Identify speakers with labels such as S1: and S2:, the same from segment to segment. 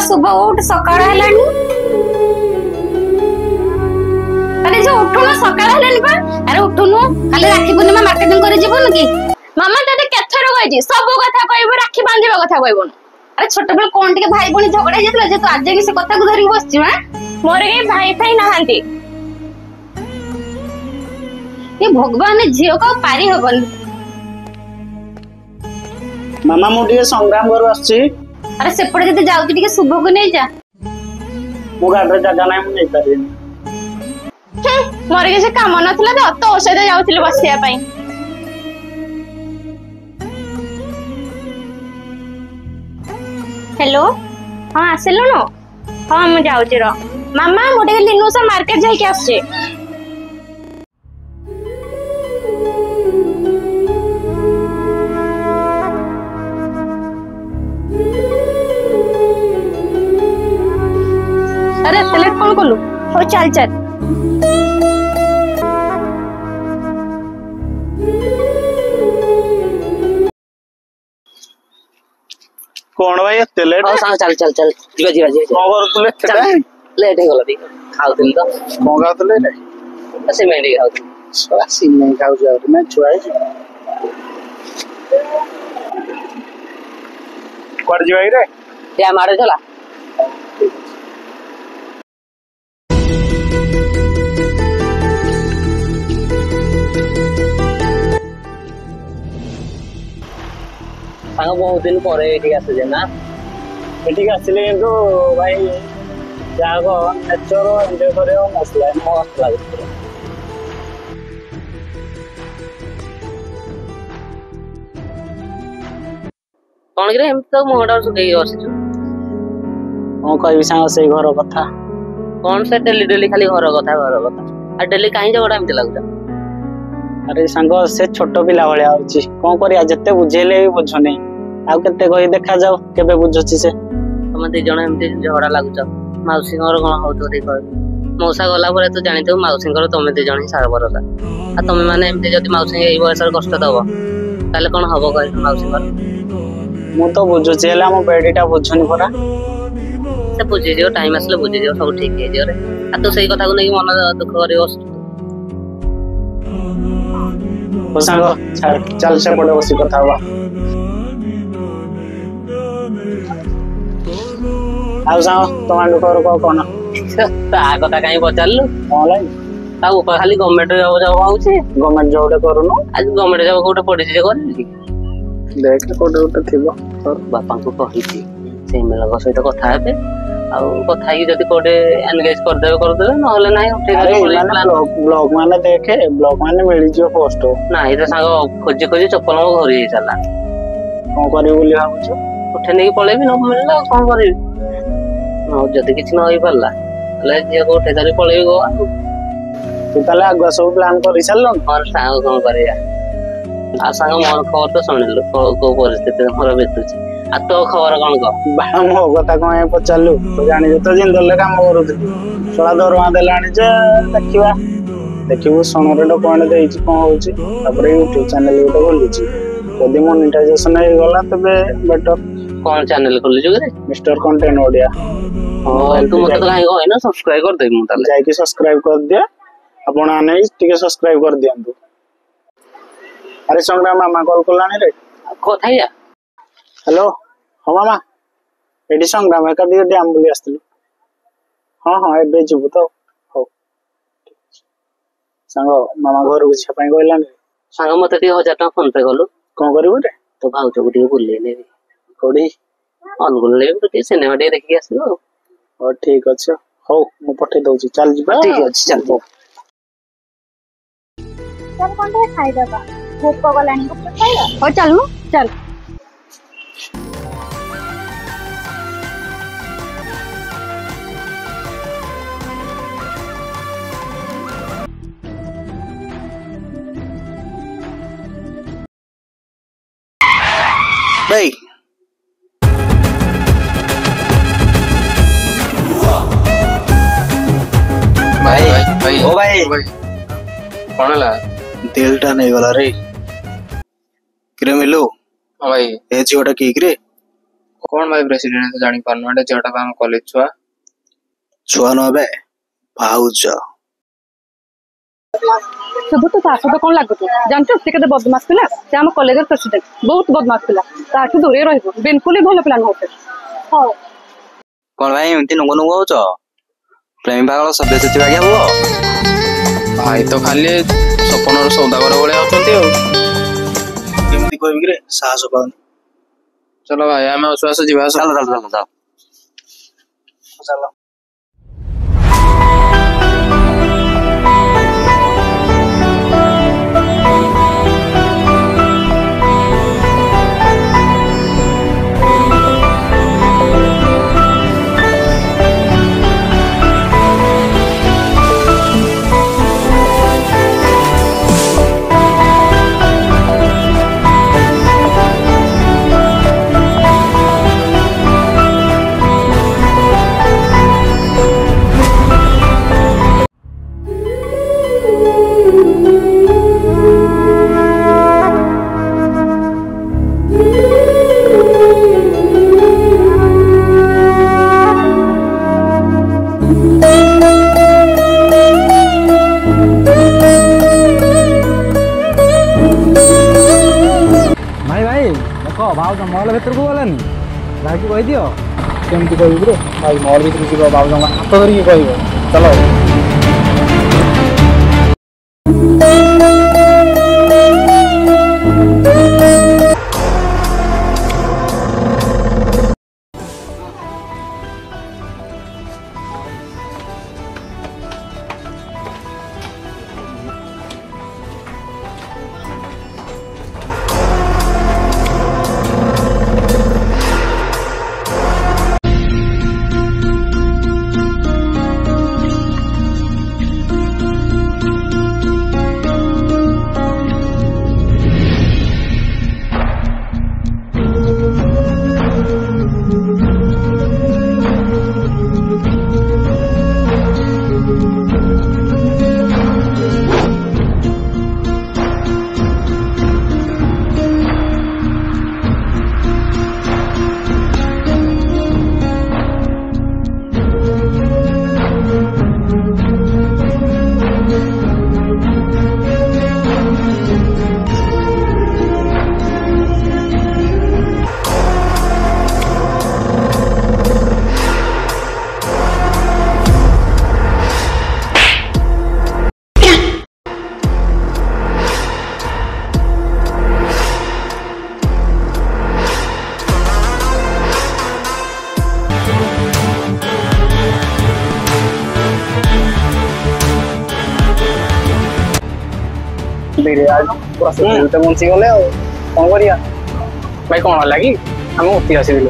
S1: शुभ उठ सकाळ हेलानी अरे जो उठुनो सकाळ हेलानी बा अरे उठुनो खाली राखी पूर्णिमा मार्केटिंग करे जीवन की मामा तते केथर कहजी सब कथा कहबो राखी बांधिबा कथा कहबो अरे छोट बेल कोन टिके भाई बणी झगड़ा जेतला जे तो आज के से कथा को धरि बसछि हां मोर के भाई भाई नहांती ये भगवान झियो का पारी हबन
S2: मामा मुझे संग्राम घर आछि
S1: अरे सेपटे जते जाउती टिके शुभ को नै जा
S2: मो गाडर जगह नै मु नै पारिनी
S1: मोर के से काम नथला तो तो औषध जाउतिले बसिया पई हेलो हां आसेलो न हां मु जाउची रो मामा मोटे लिनु सर मार्केट जाई के आछे अरे सेलेक्ट कौन कलु हो चल चल
S2: कौन भाई एते लेट
S3: हां सांग चल चल चल जीवा जीवा जीवा
S2: कौन करतले
S3: चल लेट हो गला दी खाउतिल तो
S2: कौन खातले रे
S3: ऐसे मेंडी खाउतिल
S2: स्वासी नहीं खाउ जाउ ना छुआई कोड जीवाई रे
S3: या मारे चला सांग बहुत दिन पर एठी आसे ना
S2: एठी आसिले तो भाई जागो नेचर एन्जॉय करियो मसला
S3: मस्त लागत कोन करे हम तो मोहडा सुगई आछिछु
S2: ओ कहबी सांग से घर कथा
S3: कोन से डेली डेली खाली घर कथा आ डेली काहे जगड़ा एमते लागुचा
S2: अरे सांग से छोट पिला भलिया होची कोन करिया जत्ते बुझेले भी बुझो नहीं आउ केते कहि देखा जाओ केबे बुझोची से
S3: तुम दे जण एमते झगड़ा लागुचा माउसी घर कोन होतो देखो मौसा गला परे तू जानि तो माउसी घर तुम दे जण सार बरला आ तुम माने एमते जति माउसी एई बयसर कष्ट दबो ताले कोन हबो कहि माउसी घर
S2: मु तो बुझुची हला मो बेडीटा बुझुनी परा
S3: से बुझी जो टाइम आसले बुझी जो सब ठीक हे जो रे आ तो सही कथा को नहीं मन दुख करियो
S2: ओ सांग चल से पड़े बसी कथा हुआ आउ सांग तमार दुख को कोन
S3: ता कथा काई पचालु
S2: ऑनलाइन
S3: ता ऊपर खाली गवर्नमेंट जॉब जॉब आउची
S2: गवर्नमेंट जॉब करूनो
S3: आज गवर्नमेंट जॉब कोटे पड़ी जे करली
S2: देख कोटे थिबो
S3: तोर बापा को कहि थी से मेलग सहित कथा हेबे आ कथा ही जति कोटे एंगेज कर देबे न होले नाही उठे
S2: करे ब्लॉग माने देखे ब्लॉग माने मिली जियो पोस्ट
S3: नाही तो सांग खोजे खोजे चप्पल मो घरी हे चला
S2: कोन करी बोली भाबुछ
S3: उठे नहीं पळे भी न मिलला कोन करी न जति किछ न होई परला ले जे को उठे धरी पळे गो
S2: तू ताले आगवा सब प्लान करि छललो
S3: और सांग कोन करिया आ सांग मोर खबर तो सुनिलु को परिस्थिति हमर बेतुची आ तो खबर कोन को
S2: बा मो कथा कोन पचालु तो जानि जे तो जिंदल काम करूथि सोला दरवा देलानी जे देखिबा देखिबो सोनरे डॉक्यूमेंट देइछि कोन होछि तापर YouTube चैनल गोटे खोलिछि यदि मोनेटाइजेशन हे गला तबे बेटर
S3: कोन चैनल खोलि जो रे
S2: मिस्टर कंटेंट ओडिया
S3: तू मत काहे को ना सब्सक्राइब कर दे मु ताले
S2: जाय कि सब्सक्राइब कर दिया आपण आने टिके सब्सक्राइब कर दियंतु अरे संग्राम मामा कॉल करलानी रे
S3: कथाया
S2: हेलो हां मामा एडी संग्राम एका दियो डैम बुली आस्तलु हां हां एबे जबु तो हो संग मामा घर को छपाई कहलानी
S3: संग मते 1000 टका फोन पे गलु
S2: कोन करबो रे
S3: तो भाउज को बुले लेबी
S2: कोडी
S3: अनुगुल लेबी तो सिनेमा डे देखि आसलो
S2: ओ ठीक अछि हो मु पठे दउची चल जिबा
S3: ठीक अछि चल
S1: चल कोन खाइ दबा भूख गलानी को खाइला हो चल मु चल
S2: भाई
S4: भाई
S2: ओ भाई
S4: कौन ला
S2: दिलटा नहीं गला रे किरे मिलो
S4: भाई
S2: ए झियोटा की रे
S4: कौन भाई प्रेसिडेंट तो जानी पारनु एटा जेटा काम कॉलेज
S2: छुआ न बे भाउज
S5: शुभ तो ता सहित कौन लागत जानते से केते बदमाश पिला से हम कॉलेज प्रेसिडेंट बहुत बदमाश पिला ताठू दूरे रहइबो बिल्कुल ही भलो प्लान होते हां
S6: कौन भाई एमती नुंगो नुंगो होचो प्रेमी पागल सभ्य सचिव आज्ञा हुओ
S4: भाई तो खाली सपन सौदागर भाई होचंती
S2: केमती कहबी रे साहस पाउन
S4: चलो भाई आम आसु जीवा
S6: चलो चलो चलो जाओ
S2: चलो
S7: भाव मॉल भर को गलानी भाई कह दियो केमती कह भाई मॉल भर जीव भाव हाथ धरिकी कह चलो मुंसी गले कौन करिया भाई कौन लगी आम उठी आसलु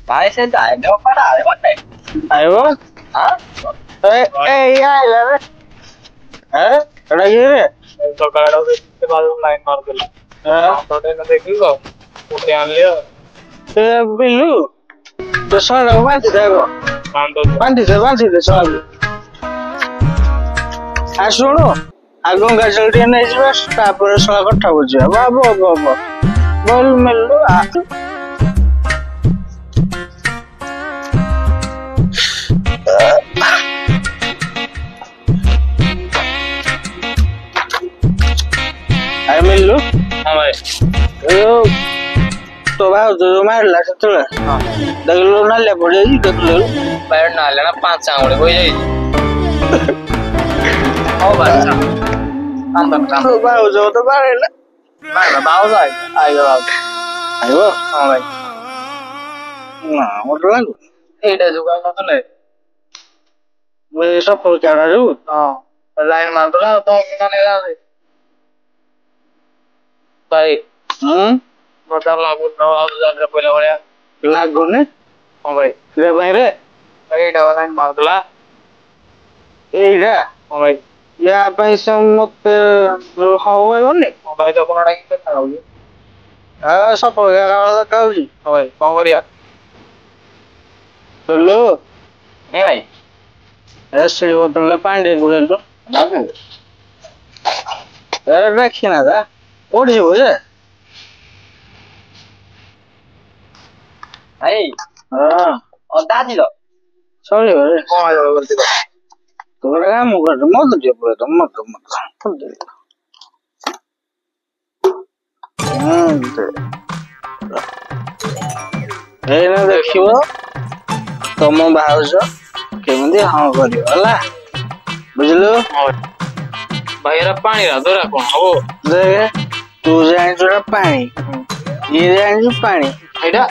S6: भाई से जाएगा पड़ा है मत
S2: आयो
S6: हां
S2: ए यार अरे अरे ये तो काड़ो के बाद लाइन मार देला थोड़े न देखियो उठे आन लियो ते बिल्लू तो सारा बांध देगो बांध दे सारा आ सुनो आगो गाजल रे नै जिवस तापर सला कथा बुझिया बाबा बाबा बोल मिल्लू आ अरे मिल्लू
S4: हां भाई
S2: तो भाई जो मारला सेतले हां देखलो ना ले पड़े देखलो
S4: भाई ना लेना 5 आंगुले होई जाई ओ बाचा अंदर काम
S2: तो भाई जो तो मारला
S4: ना बाव जाए आइयो
S2: आइयो
S4: हां भाई
S2: ना मोटर लागो
S4: एटा जुगा मतले
S2: वे सब को क्या रहा
S4: हां लाइन मार दो तो माने ला भाई मोटा लागू न आउ जाके पहिले भरिया
S2: लागो ने
S4: हां भाई
S2: रे भाई रे
S4: एटा लाइन मार दला
S2: एइरा
S4: हां भाई
S2: या पैसा मत हवे बने
S4: भाई तो कोनडा के खाओ
S2: सब हो गया कहूजी
S4: हां भाई कौन करिया
S2: चलो
S4: ए भाई
S2: ऐसे बोतल में पानी बोले तो अरे रखी ना था ओढ़ी हो जाए
S4: भाई
S2: हाँ
S4: और दादी लो
S2: सॉरी भाई कौन आया बोलते हो तो लगा मुझे तो मत दे पूरे तो मत दे ए ना देखियो तुम भाउज केमती हाँ करियो होला बुझलो
S4: भाई रा पानी रा दोरा कौन हो
S2: देख तू जाने जोड़ा पानी ये जाने जो पानी
S4: एडा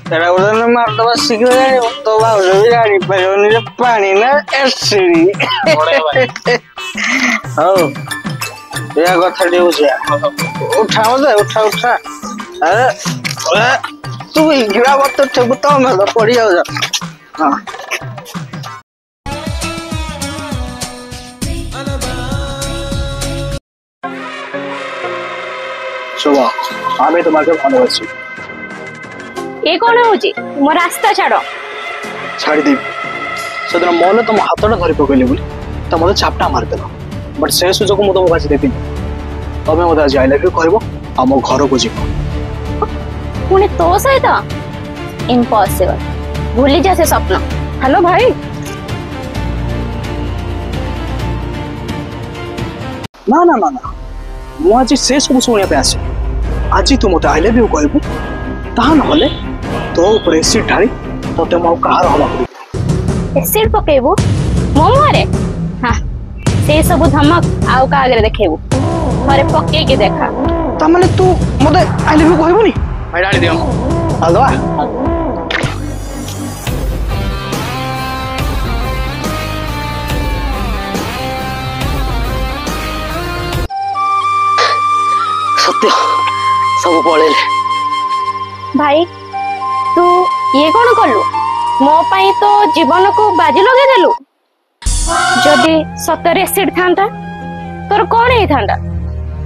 S2: तेरा उधर ने मार तो बस सीख जाने तो भाउज भी जाने पर वो नहीं पानी ना एसिडी
S4: ओरे भाई
S2: हो या कथा दे उसे उठा मत उठा अरे तू गिरा मत तो ठेक तो मैं तो पड़ी जाओ जा हाँ ଶୁଭ ଆମେ ତୁମକୁ ଭାଲୋବାସୁ
S1: ଏ କଣ ହଉଛି ମୋ ରାସ୍ତା ଛାଡ
S2: ଛାଡ଼ିଦେବି ସେଦିନ ମନେ ତମ ହାତଟା ଧରି ପକେଇଲି ବୋଲି ତ ମୋତେ ଚାପଟା ମାରିଦେଲ ବଟ୍ ସେ ସୁଯୋଗ ମୁଁ ତମକୁ ଆଜି ଦେବିନି ତମେ ମୋତେ ଆଜି ଆଇ ଲଭ୍ ୟୁ କହିବ ଆଉ ମୋ ଘରକୁ ଯିବ
S1: ପୁଣି ତୋ ସହିତ ଇମ୍ପସିବଲ ଭୁଲି ଯା ସେ ସ୍ୱପ୍ନ
S5: हेलो भाई
S2: ନା ନା ନା ନା ମୁଁ ଆଜି ସେ ସବୁ ଶୁଣିବା ପାଇଁ ଆସିବି ଆଜି ତୁ ମୋତେ ଆଇ ଲଭ୍ ୟୁ କହିବୁ ତାହା ନହେଲେ ତୋ ଉପରେ ଏସିଡ୍ ଢାଳି ତତେ ମୁଁ ଆଉ କାହାର ହବାକୁ ଦେବି
S1: ଏସିଡ୍ ପକେଇବୁ ମୋ ମୁହଁରେ ହଁ ସେ ସବୁ ଧମକ ଆଉ କାହା ଆଗରେ ଦେଖେଇବୁ ଥରେ ପକେଇକି ଦେଖା
S2: ତାମାନେ ତୁ ମୋତେ ଆଇ ଲଭ୍ ୟୁ କହିବୁନି
S4: भाई डाली दियो
S2: ଆଲଦା
S3: ସତ୍ୟ ସବୁ ପଳେଇଲେ
S1: ଭାଇ ତୁ ଇଏ କଣ କଲୁ ମୋ ପାଇଁ ତୋ ଜୀବନକୁ ବାଜି ଲଗେଇଦେଲୁ ଯଦି ସତରେ ଏସିଡ୍ ଥାନ୍ତା ତୋର କଣ ହେଇଥାନ୍ତା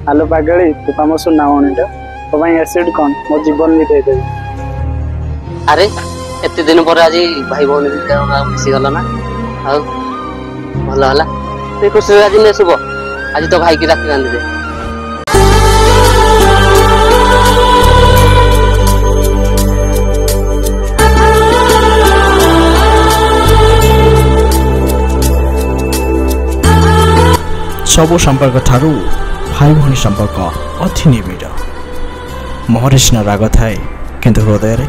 S2: ଆଲୋ ପାଗଳି ତୁ କାମ ସୁନା ମଣିଟା ତୋ ପାଇଁ ଏସିଡ୍ କଣ ମୋ ଜୀବନ ବି ଦେଇଦେବି
S3: ଆରେ ଏତେ ଦିନ ପରେ ଆଜି ଭାଇ ଭଉଣୀ ମିଶିଗଲ ନା ଆଉ ଭଲ ହେଲା ସେ ଖୁସିରେ ଆଜି ନେଶୁବ ଆଜି ତ ଭାଇକି ରାକ୍ଷୀ ବାନ୍ଧିଦେ
S8: ସବୁ ସମ୍ପର୍କ ଠାରୁ ଭାଇ ଭଉଣୀ ସମ୍ପର୍କ ଅତି ନିବିଡ଼ ମୁହଁରେ ସିନା ରାଗ ଥାଏ କିନ୍ତୁ ହୃଦୟରେ